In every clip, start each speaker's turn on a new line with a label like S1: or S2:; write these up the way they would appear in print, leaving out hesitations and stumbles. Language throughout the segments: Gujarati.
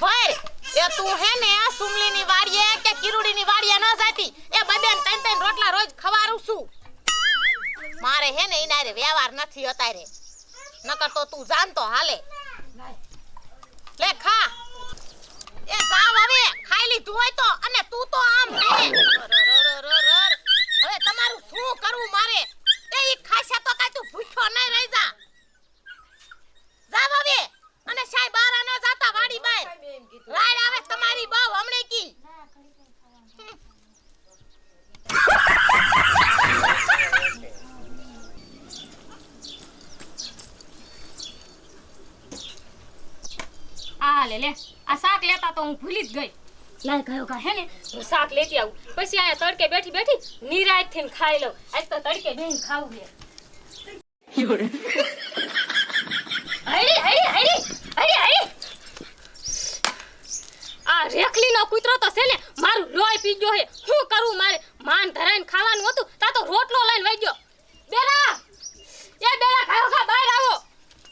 S1: ભર એ તું હે ને સુમલીની વાડીએ કે કિરુડીની વાડીએ ન જાતી એ બબેન ત્રણ રોટલા રોજ ખવારું છું મારે હે ને ઇનારે વ્યવહાર નથી અતારે નકર તો તું જાણતો હાલે લે ખા એ જાવ હવે ખાઈ લીધું હોય તો અને તું તો આમ હવે તમારું શું કરવું મારે એ ઈ ખાશે તો કાઈ તું ભૂખ્યો ન રહી જા જાવ હવે અને સાઈ બારા ન જાતા વાડી બહાર રાડ આવે તમારી બહુ હમણે કી
S2: આ લે આ શાક લેતા તો હું ભૂલી જ ગઈ લાય ગયો કા હે ને હું શાક લેતી આવું પછી આયા તડકે બેઠી બેઠી નિરાત થઈને ખાઈ લઉં આજ તો તડકે બેન ખાવું લે હરી આ રેખલીનો કૂતરો તો છે ને મારું લોહી પી ગયો હે શું કરું મારે માન ધરાઈને ખાવાનું હતું તા તો રોટલો લઈને વઈ ગયો બેલા ખાયો ખા બહાર આવો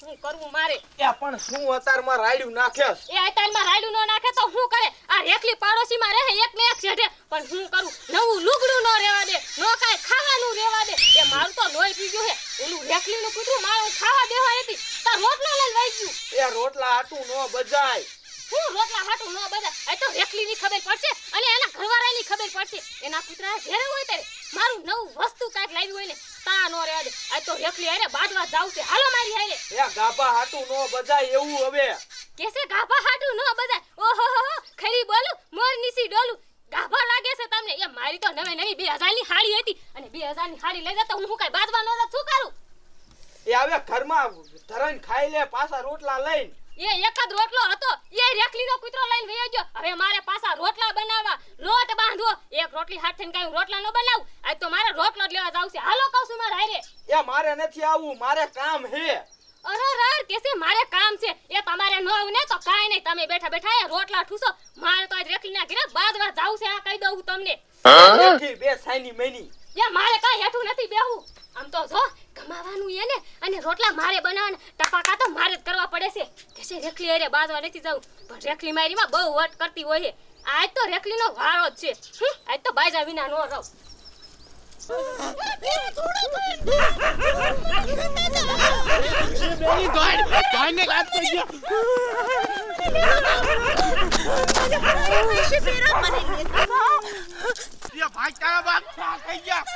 S2: શું કરવું મારે
S3: એ પણ શું અતારમાં રાડ્યું નાખ્યો
S2: એ આતારમાં રાયડું નો નાખે તો શું કરે આ રેખલી પાડોશીમાં રહે એક ને એક છેડે પણ શું કરું નવું લુગડું નો રહેવા દે નો કાઈ ખાવાનું રહેવા દે એ મારું તો લોહી પી ગયું હે ઓલું રેખલીનું કૂતરું મારું ખાવા દેવા નથી તાર રોટલો લઈને વઈ ગયું
S3: એ રોટલા હાટું નો બજાય
S2: હું રોટલા હાટું નો બજાય આ તો રેખલીની ખબર પડશે અને એના ઘરવાળાની ખબર પડશે એના કૂતરા ઘેરે હોય ત્યારે મારું નવું વસ્તુ કાંઈક લાવ્યું હોય ને તા નો રહેવા દે આ તો રેખલી હારે બાદવા જાવ છે હાલો મારી હારે
S3: એ ગાભા હાટું નો બજાય એવું હવે
S2: કેસે ગાભા હાટું નો બજાય ઓહો ખરી બોલું મોર નીસી ડોલું ગાભા લાગે છે તમને એ મારી તો નવી 2000 ની હાડી હતી અને 2000 ની હાડી લઈ જતો હું કાઈ બાદવા નો શું કરું
S3: એ હવે ઘરમાં ધરાઈને ખાઈ લે પાછા રોટલા લઈને
S2: એ એક જ રોટલો હતો એ રેખલીનો કૂતરો લઈને વયો ગયો હવે મારે પાછા રોટલા બનાવવા લોટ બાંધવો એક રોટલી હાથ થઈને કાઈ રોટલા નો બનાવું આજ તો મારે રોટલો જ લેવા જાવ છે હાલો કહું છું મારે હારે
S3: એ મારે નથી આવવું મારે કામ હે
S2: અરે રાર કેસે મારે કામ છે એ તમારે ન આવું ને તો કાઈ નહીં તમે બેઠા બેઠા એ રોટલા ઠૂસો મારે તો આજ રેખલીના ઘરે બાદવા જાવ છે આ કહી દઉં તમને
S3: નથી બે સાઈની મેની
S2: એ મારે કાઈ હેઠું નથી બેહું આમ તો જો કમાવાનું એને અને રોટલા મારે બનાવવાના ટપાકા તો મારે જ કરવા પડે છે કેસે રેખલી અરે બાજવા નથી જાવ પણ રેખલી મારીમાં બહુ વટ કરતી હોય છે આજ તો રેખલીનો વારો જ છે આજ તો બાજા વિના નો રહો
S3: ભાઈ તારા બાપ થઈ ગયા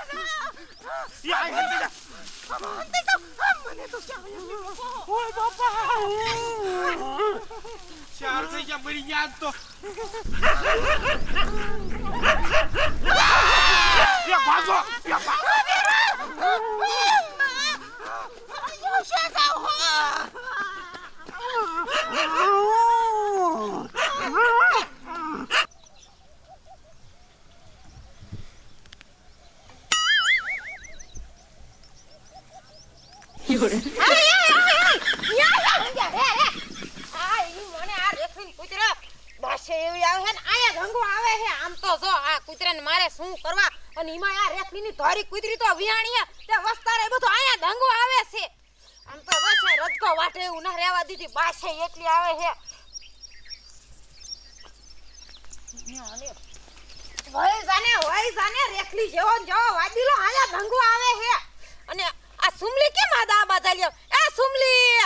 S3: મને તો ઓય બાપા ચાર થઈ ગયા મરી ગયા તો ભાગો
S1: મારે શું કરવા અને ઈમાં આ રેખલીની ધોરી કૂતરી તો વિયાણી હે તે વસ્તારે બધું આયા ધંગો આવે છે આમ તો બસ રજકો વાટે એવું ના રહેવા દીધી બાસે એટલી આવે છે વઈ જાને રેખલી જેવો જેવો વાડીલો આયા ધંગો આવે છે અને આ સુમલી કેમ આ દા બાધાલ્યો એ સુમલી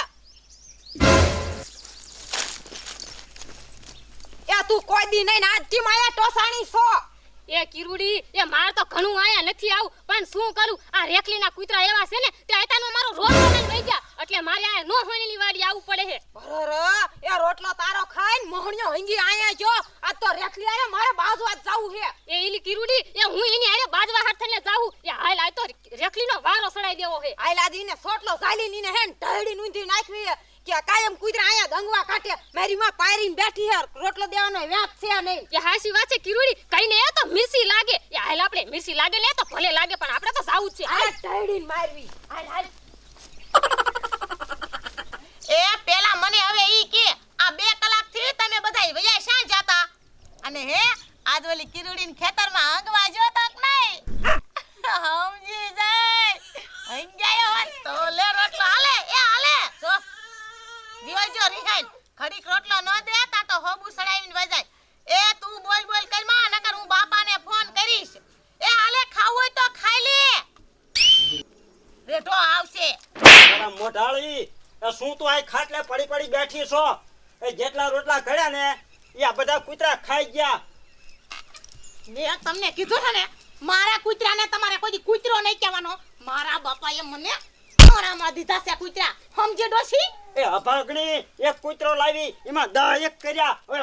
S1: એ તું કોઈ દી નહીં આજથી માયા ટોસાણી છો
S2: એ કિરુડી એ માર તો ઘણું આયા નથી આવું પણ શું કરું આ રેખલીના કૂતરા એવા છે ને તે આતાનો મારો રોટલો લઈને વઈ ગયા એટલે મારે આ નો હોણીની વાડી આવું પડે છે
S1: અરે એ રોટલો તારો ખાઈને મોહણિયો હંગી આયા જો આ તો રેખલી આરે મારે બાજવા જાવું છે
S2: એ ઈલી કિરુડી એ હું એની આરે બાજવા હાથને જાવું એ હાલ આ તો રેખલીનો વારો સડાઈ દેવો છે
S1: આઈ લાદીને સોટલો ઝાલીને હેન ઢળી નુંધી નાખવી કે કાયમ કૂતરા આયા દંગવા કાટે મારી માં પાયરીને બેઠી હે રોટલો દેવાનો વ્યાપ છે નહીં
S2: એ હાસી વાત છે કિરુડી કઈને એ તો મિર્સી લાગે એ હાલ આપણે મિર્સી લાગે ને તો ભલે લાગે પણ આપણે તો જાવું જ છે
S1: આ ઢળીને મારવી હાલ એ પેલા મને હવે ઈ કે આ 2 કલાક થી તમે બધાય વયા શા જાતા અને હે આજ ઓલી કિરુડીન ખેતરમાં હંગવા જો તક નહીં સમજી જાય હંગાયો હોત તો લે રોટલો હાલે એ હાલે જો દિયો જો રીહાઈ ઘડીક રોટલો ન દે તા તો હોબુ સડાવીને વઈ જાય. એ તું બોલ બોલ કર માં, નકર હું બાપાને ફોન કરીશ. એ હાલે ખાવું હોય તો ખાઈ લે. રેઠો આવશે.
S4: તારા મોઢાળી એ શું તું આ ખાટલે પડી પડી બેઠી છો? એ જેટલા રોટલા ઘડ્યા ને એ આ બધા કૂતરા ખાઈ ગયા.
S1: મેં તમને કીધું છે ને, મારા કૂતરાને તમારે કોઈ દી કૂતરો નહીં કહેવાનો. મારા બાપાએ મને ઓરામાં દીધા છે કૂતરા. સમજે ડોશી?
S4: એ અભાગણી એક કૂતરો લાવી એમાં 10 એક કર્યા. હવે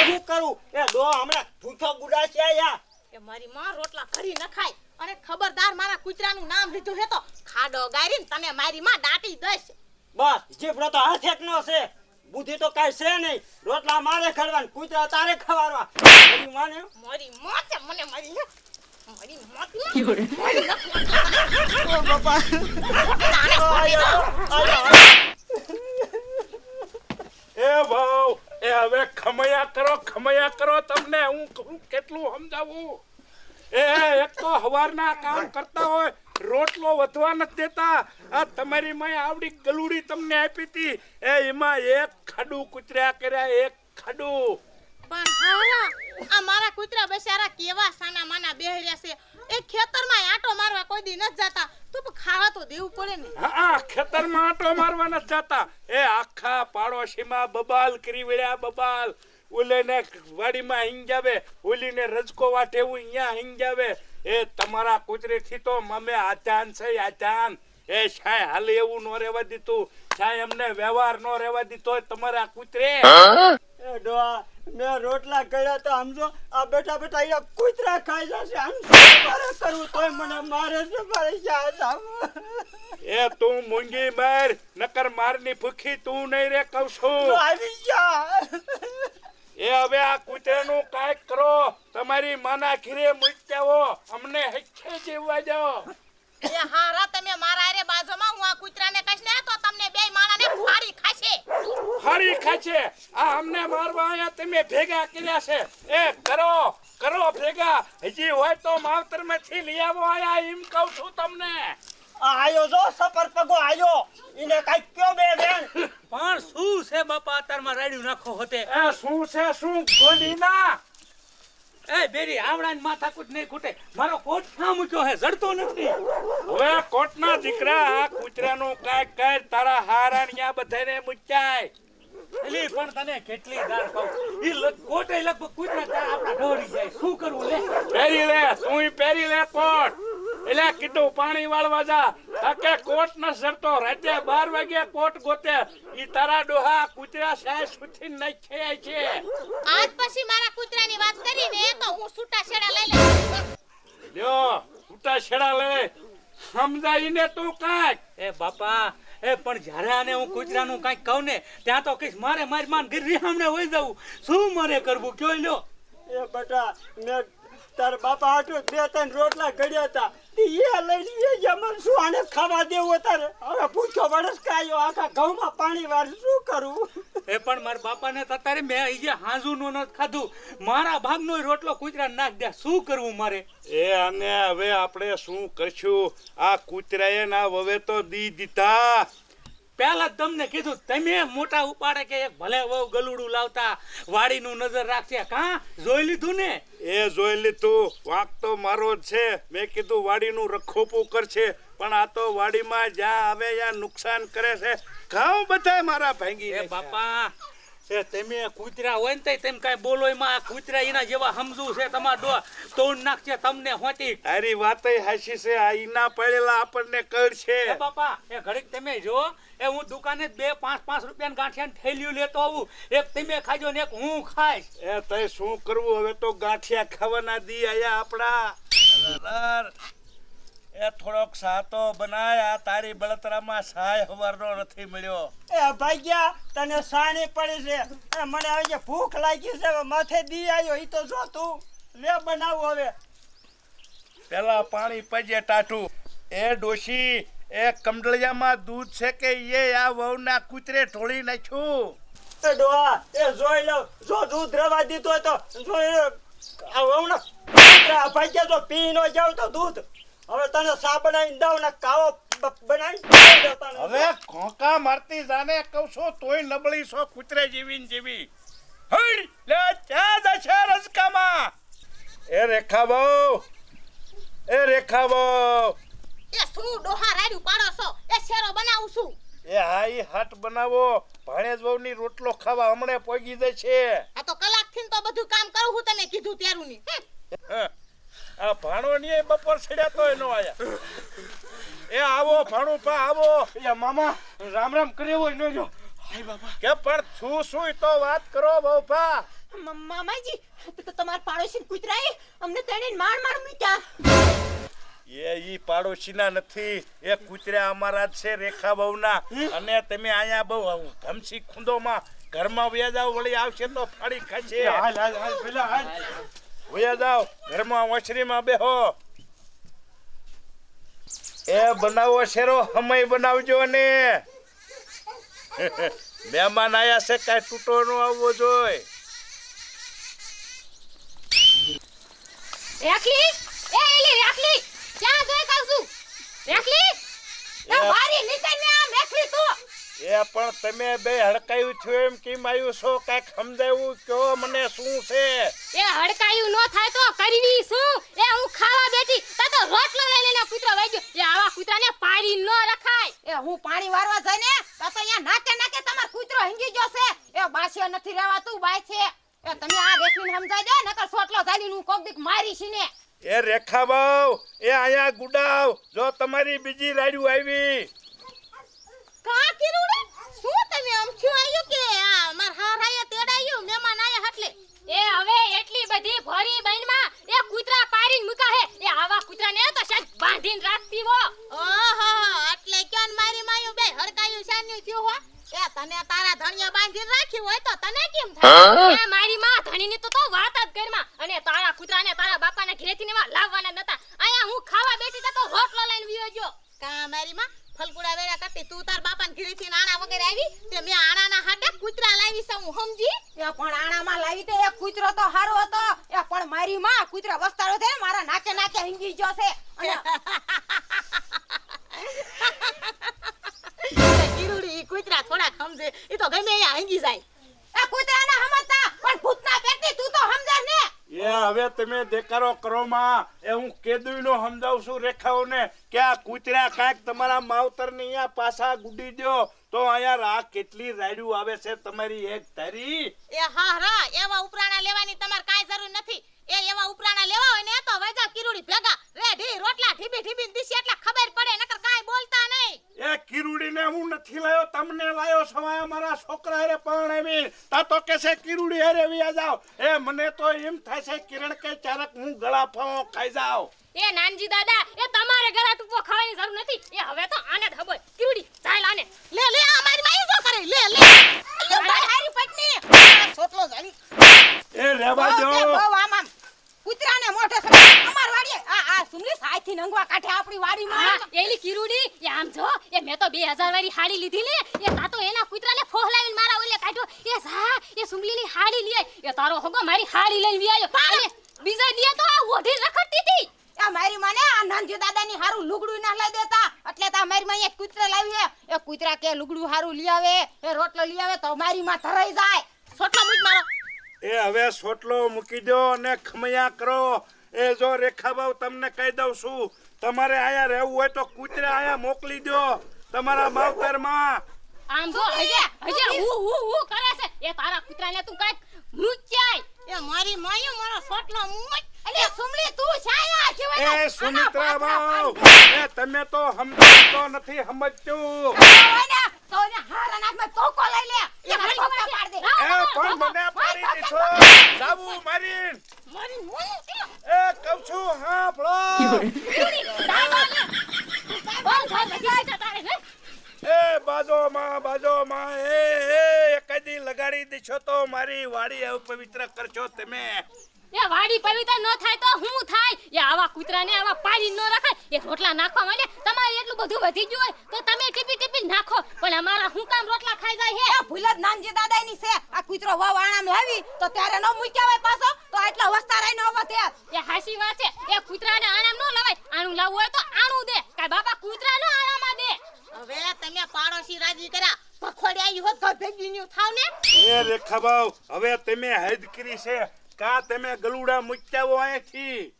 S4: શું કરું? એ ડો હમણાં ભૂખો ગુડાશે આયા.
S1: એ મારી માં રોટલા ઘડી ન ખાય. અને ખબરદાર મારા કૂતરાનું નામ લીધું હે તો ખાડો ગારીને તને મારી માં દાટી દઈશ.
S4: બસ જીભડો તો હાથે જ નો છે. બુદ્ધિ તો કાંઈ છે નહીં. રોટલા મારે ખડવાન કૂતરા તારે ખવારવા. મારી માને
S1: મારી માં છે મને મારી માં
S4: ઓ બાપા
S5: એ ભાવ એ હવે ખમયા કરો તમને હું કહું કેટલું સમજાવું. એ એક તો હવારના કામ કરતા હોય રોટલો વધવા નથી દેતા. આ તમારી માએ આવડી ગલુડી તમને આપી હતી એ એમાં એક ખાડું કૂતર્યા કર્યા, એક ખાડું.
S1: પણ હારા આ મારા કૂતરા બેચારા કેવા સાના માના બેહર્યા છે. એ ખેતરમાં આંટો મારવા કોઈ દી ન જાતા તો પણ ખાવા તો દેવું પડે ને.
S5: હા ખેતરમાં આંટો મારવા નથી જતા. એ આખા પાડોશીમાં બબાલ કરી વળ્યા, બબાલ. ઓલેને વાડીમાં હિંજાવે, ઓલીને રજકો વાટે એવું અહીંયા હિંજાવે. એ તમારા કૂતરીથી તો મમે આધાન છે આધાન. એ છાય હાલે એવું નો રહેવા દીધું, છાય અમને વ્યવહાર નો રહેવા દીધો તમારા કૂતરે.
S4: એ ડોહા મેં રોટલા કર્યા તો સમજો આ બેઠા બેઠા અહીંયા કૂતરા ખાઈ જશે. આમ શું મારે કરવું તોય મને મારે છે. મારે ક્યાં
S5: એ તું મૂંગી માર, નકર મારની ભૂખી તું નહીં રે કહું છું.
S4: આવી જા.
S5: એ હવે આ કૂતરાનું કાંઈક કરો. તમારી માના ઘીરે મૂક્યા હો, અમને હેઠે જીવવા જાઓ.
S1: એ હારા તમે મારા હારે બાજુમાં હું આ કૂતરાને કહીશ ને તો તમને બેય માણાને ફાડી ખાશે.
S5: ફાડી ખાશે. આ અમને મારવા આયા તમે ભેગા કર્યા છે. એ કરો ભેગા. હજી હોય તો માવતરમાંથી લઈ આવો આયા એમ કહું છું તમને.
S4: આયો જો સપર પગો આયો. ઈને કાઈ કયો બે બેન.
S6: પણ શું છે બાપા અતારમાં રાડ્યું નાખો હોતે?
S5: એ શું છે શું ગોલીના?
S6: એ બેરી આવડાને માથાકૂટ નહીં ખૂટે. મારો કોટ ના મૂક્યો હે, જડતો નથી.
S5: હવે કોટના દીકરા આ કૂતરાનું કાંઈક કર. તારા હારાણિયા બધાને મૂક્યાય.
S6: એલી પણ તને કેટલી દાળ કહું, ઈ કોટે લગભગ કૂતરા તારા આપણા ઢોળી જાય. શું કરવું લે?
S5: પહેરી લે, તું પહેરી લે કોટ. એટલે કીધું પાણી વાળવા જા. તાકે કોટ ન સરતો. રાતે 12 વાગે કોટ ગોતે. ઈ તારા ડોહા કૂતરા સાય સુથી નાખ્યા છે.
S1: આજ પછી મારા કૂતરાની વાત કરીને તો હું છૂટા છેડા લઈ લઈશ.
S5: લ્યો છૂટા છેડા લે. સમજાઈને તું કાંઈક.
S6: એ બાપા એ પણ જ્યારે આને હું કૂતરાનું કાંઈક કહું ને ત્યાં તો કઈશ મારે મારી માન ગીરી સામે વહી જવું. શું મારે કરવું કયો લ્યો?
S4: એ બેટા મેં તાર બાપા હાટુ 2-3 રોટલા ઘડ્યા હતા. એ લઈ લીએ જમન શું આને ખાવા દેવું તારે? હવે પૂછો વરસ કાયો આખા ઘઉંમાં પાણી વાર શું કરું?
S6: એ પણ મારા બાપાને તો અત્યારે મેં ઈ હાંજુનું નથી ખાધું. મારા ભાગનો રોટલો કૂતરા નાખ દે. શું કરવું મારે?
S5: એ અને હવે આપણે શું કરશું? આ કૂતરાએ ના વવે તો દી દીધા.
S6: પહેલા તમને કીધું તમે મોટા ઉપાડે કે એક ભલે વહુ ગલુડું લાવતા વાડીનું નજર રાખશે. કાં જોઈ લીધું ને?
S5: એ જોઈ લીધું. વાંક તો મારો જ છે. મેં કીધું વાડીનું રખોપું કરશે, પણ આ તો વાડીમાં જ્યાં આવે ત્યાં નુકસાન કરે છે. ઘઉં બધા મારા ભાંગી
S6: એ બાપા એ તમે કૂતરા હોય ને તેમ કાંઈ બોલો એમાં. આ કૂતરા એના જેવા સમજુ છે તમારા ડો તોડ નાખશે તમને હોતી.
S5: તારી વાતય હાચી છે. આ ઈના પડેલા આપણને કરશે.
S6: એ બાપા એ ઘડીક તમે જો એ હું દુકાને 2-5 રૂપિયાની ગાંઠિયાની થેલીઓ લેતો આવું. એક તમે ખાજો ને એક હું ખાઈશ.
S5: એ તઈ શું કરવું? હવે તો ગાંઠિયા ખાવાના દી આયા આપડા. એ થોડોક સાતો બનાય. આ તારી બળતરામાં સાય હવારનો નથી મળ્યો.
S4: એ ભાગ્યા તને સાણી પડી છે. એ મને હવે જે ભૂખ લાગી છે માથે દી આવ્યો. ઈ તો જો તું લે બનાવું હવે.
S5: પેલા પાણી પજે ટાટું. એ ડોશી એ કમડલિયામાં દૂધ છે કે એ આ વહુના કૂતરે ઢોળી નાખ્યું?
S4: એ ડોહા એ જોઈ લઉં. જો દૂધ રવા દીધું હોય તો જોઈ આ વહુના કૂતરા ભાગ્યા જો પી ન જાવ તો દૂધ. હવે તને સા બનાવીને દઉં ને કાવો બનાવી
S5: હવે ખોંકા મારતી જાને કહું છું તોય નબળી છો કૂતરે જેવી ને જેવી. હઈ લે ક્યાં જશે રસકામાં? એ રેખા બહુ, એ રેખા બહુ,
S1: એ શું ડોહા રાડ્યું પાડો છો? એ શેરો બનાવું છું.
S5: એ હાઈ હાટ બનાવો. ભાણેજ વહુની રોટલો ખાવા હમણે પોગી જશે.
S1: આ તો કલાકથી તો બધું કામ કરું હું, તમે કીધું ત્યારું ની.
S5: આ ભાણો ની બપોર છડ્યા તોય નો આયા. એ આવો ભાણું પા આવો.
S3: એ મામા રામ રામ કરે હોય ન જો. હાય બાબા.
S5: કે પણ છું શું તો વાત કરો બહુ પા.
S7: મામાજી તો તમાર પાડોશી કૂતરાએ અમને તેણે માર માર મૂક્યા.
S5: એ ઈ પાડોશીના નથી, એ કૂતરા અમારા જ છે રેખા બહુના. અને તમે અહીંયા બહુ ધમસી ખૂંદોમાં ઘરમાં વ્યા જાવ, વળી આવશે તો ફાડી ખાશે.
S3: હાલ હાલ હાલ પેલા હાલ.
S5: વ્યા જાવ ઘરમાં ઓછરીમાં બેહો. એ બનાવો શેરો હમય બનાવજો ને. મહેમાન આયા છે, કાંઈ તૂટો નો આવવો જોઈએ.
S2: રેખલી, એ એલી રેખલી, ક્યાં ગઈ કહું છું? રેખલી,
S7: એ મારી નીકળ ને આમ રેખલી તું.
S5: એ પણ તમે બે હડકાયું થયું એમ કેમ આવ્યું છો? કાંઈક સમજાવું કયો મને શું છે?
S2: એ હડકાયું નો થાય તો કરવી શું? એ હું ખાવા બેઠી તા તો રોટલો લઈને એના કૂતરો વાગ્યો. એ આવા કૂતરાને પાડી ન રખાય.
S7: એ હું પાણી વારવા જઈને તો અહીંયા નાકે નાકે તમાર કૂતરો હંગી ગયો છે. એ બાસ્યો નથી રહેવાતું બાય છે. એ તમે આ રેખલીને સમજાઈ દે નકર સોટલો ચાલીને હું કોક દીક મારીશ ને.
S5: એ રેખા બહુ, એ આયા ગુડાવ. જો તમારી બીજી રાડ્યું આવી.
S1: કા કીધું રે? શું તમે આમ થયું આયો કે આ માર હારાએ તેડાયું મહેમાન આયા એટલે?
S2: એ હવે એટલી બધી ભરી બઈનમાં એ કૂતરા પાડીને મૂકા હે. એ આવા કૂતરાને તો શાયદ બાંધીને રાખતી હો.
S1: ઓહો, એટલે ક્યાં મારી માયું બે હડકાયું શાન્યું થયું હો? એ તને તારા ધણિયા બાંધીને રાખ્યું હોય તો તને કેમ થાય?
S2: એ મારી માં ધણીની તો વાત જ કરમાં. અને તારા કૂતરાને તારા બાપાને ઘરેથી ને લાવવાના નતા. અહીંયા હું ખાવા બેઠી તા તો રોટલો લઈને વિયો ગયો.
S1: કા મારી માં ફલકુડા વેડા કરતી તું તાર બાપાને ઘરેથી આણા વગર આવી તે મેં આણાના હાટે કૂતરા લાવી છે હું સમજી.
S7: એ પણ આણામાં લાવી તે એક કૂતરો તો હારો હતો. એ પણ મારી માં કૂતરા વસ્તારો છે મારા નાકે નાકે હંગી ગયો છે. અને
S1: ગીરુડી કૂતરા થોડા સમજે ઈ તો ગમે અહીંયા હંગી જાય.
S7: એ કૂતરાને સમજતા પણ ભૂતના પેટની તું તો સમજે ને.
S5: એ હવે તમે દેકારો કરો માં. એ હું કેદુઈનો સમજાવું છું રેખાઓને કે આ કૂતરા કાંઈક તમારા માવતરની અહીંયા પાછા ગુડી દ્યો તો અહીંયા આ કેટલી રાડ્યું આવે છે તમારી એક ધારી.
S1: એ હા રા એવા ઉપરાણા લેવાની તમારે કાઈ જરૂર નથી. એ એવા ઉપરાણા લેવા હોય ને તો વજા કિરુડી ભેગા રેડી રોટલા ઠીબી ઠીબી દીસી એટલે ખબર પડે નકર કાઈ બોલતા નહીં.
S5: એ કિરુડીને હું નથી લાયો, તમને લાયો છો. મારા છોકરા હારે પરણાવી તા તો કે છે કિરુડી હારે વિયા જાવ. એ મને તો એમ થાય છે કિરણ કે ચારક હું ગળા ફાવો ખાઈ જાવ.
S2: એ નાનજી દાદા, એ તમારે ગળા ટૂંકો ખાવાની જરૂર નથી. એ હવે તો આને જ હબોય. કીડી ચાલ આને.
S1: લે લે આ મારી માઈ જો કરે લે લે.
S7: એ હારી પટની
S1: છોટલો જાની.
S5: એ રહેવા દો.
S7: બહુ આમ કૂતરાને મોઢે સડે અમાર વાડીએ આ સુમલી સાઈથી નંગવા કાઠે આપણી વાડીમાં.
S2: હા, એલી કીરુડી, એ આમ જો, એ મેં તો 2000 વાળી હાડી લીધી ને. એ તા તો એના કૂતરાને ફોહલાવીને મારા ઓલે કાઢ્યો. એ સા, એ સુમલીની હાડી લઈ આય. એ તારો હગો મારી હાડી લઈને વી આયો. અને બીજા દિયા તો આ ઓઢી રખડતી હતી.
S7: એ મારી માને આ નાનજી દાદાની હારું લુગડું ના લઈ દેતા એટલે તા મારી માં એક કૂતરા લાવી હે. એ કૂતરા કે લુગડું હારું લઈ આવે, એ રોટલો લઈ આવે તો મારી માં ધરાઈ જાય.
S1: છોટલો મૂક મારો.
S5: એ હવે સોટલો મૂકી દો અને ખમયા કરો. એ જો રેખાબાઉ તમને કહી દઉં છું, તમારે આયા રહેવું હોય તો કૂતરા આયા મોકલી દો તમારા માવતરમાં.
S2: આમ જો હજે હું કરે છે. એ તારા કૂતરાને તું કાંઈક મૂક્યાય.
S1: એ મારી માયું મારો છોટલો મૂક.
S7: અલે સુમલી તું છાયા કેવાય.
S5: એ સુમિત્રા બાઉ, એ તમે તો સમજતો નથી સમજતું.
S7: તો ને હારા નાકમાં તોકો લઈ લે. એ ટોકા પાડ દે.
S5: એ પણ મને પાડી દીધો. જાવું મારીન.
S1: મારી મોયું છે.
S5: એ કહું છું હા ભળો.
S2: બોલ ઘર બજાય છે તારે ને.
S5: એ બાજોમાં એ કદી લગાડી દીશો તો મારી વાડી અપવિત્ર કરશો તમે.
S2: એ વાડી પવિત્ર ન થાય તો હું થાય? એ આવા કૂતરાને આવા પાડી ન રખાય. એ રોટલા નાખવા માંડે તમારે એટલું બધું વધી ગયું હોય તો તમે ટીપી ટીપી નાખો. પણ અમારા હું કામ રોટલા ખાઈ જાય હે?
S7: એ ભૂલ જ નાનજી દાદાની છે. આ કૂતરો વાવ આણામાં આવી તો ત્યારે નો મૂક્યા હોય પાછો તો આટલા વસ્તારાય ન વધે.
S2: એ હાસી વાત છે. એ કૂતરાને આણામ ન લવાય. આણું લાવવું હોય તો આણું દે. કાઈ બાપા કૂતરાનો આણામાં દે.
S1: હવે તમે પાડોશી રાજી કર્યા પખોડી આવી હોત તો ભેગી ન્યુ થાવ ને.
S5: એ રેખાબાઉ હવે તમે હદ કરી છે કા તમે ગલુડા મૂક્યા હો અહીંથી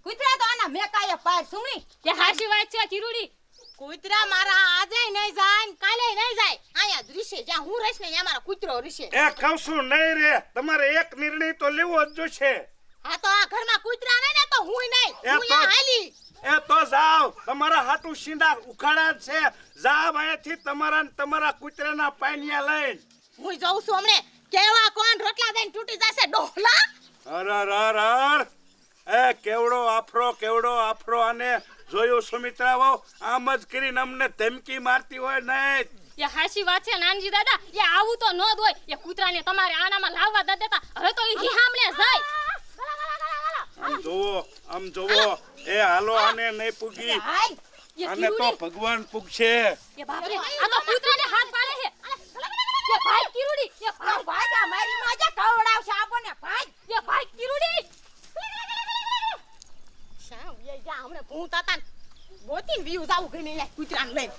S7: કૂતરા તો આના મેકાએ પાર સુમલી
S2: કે હાચી વાત છે કિરુડી.
S1: કૂતરા મારા આજે નહીં જાય ને કાલે નહીં જાય. અહીંયા જ રીશે જ્યાં હું રહીશ ને ત્યાં મારો કૂતરો રીશે.
S5: એ કહું છું નહીં રે તમારે એક નિર્ણય તો લેવો જ જોશે.
S1: હા તો આ ઘરમાં કૂતરા નહીં ને તો હુંય નહીં.
S5: એ
S1: હું
S5: તો-
S1: અહીંયા હાલી.
S5: એ તો જાવ તમારા હાટુ શીંડા ઉખાડા જ છે જાવ અહીંયાથી તમારા ને તમારા કૂતરાના પાનિયા લઈને.
S1: હું જઉં છું હમણે કેવા કોણ રોટલા દઈને તૂટી જશે ડોહલા.
S5: અર એ કેવડો આફરો આને જોયું સુમિત્રા વહુ આમ જ કરીને અમને ધમકી મારતી હોય નહીં.
S2: એ હાચી વાત છે નાનજી દાદા. એ આવું તો ન જ હોય. એ કૂતરાને તમારે આનામાં લાવવા ન દેતા. હવે તો ઈ હામણે જાય.
S5: આમ જોવો એ હાલો આને નહીં પૂગી
S7: હાય
S2: એ
S5: આને તો
S2: કિરુડી.
S5: ભગવાન પૂગશે.
S2: એ બાપરે આ તો કૂતરાને હાથ પાડે છે. એ ભાઈ કિરુડી. એ
S7: આ ભાગા મારી માં જે કવડાવશે આપણને ભાગ
S2: ભાઈ કિરુડી.
S1: શ્યામ એ જા હમણે ભૂત હતા ને ગોતીને વ્યૂઝ આવું કરીને કૂતરાને લઈને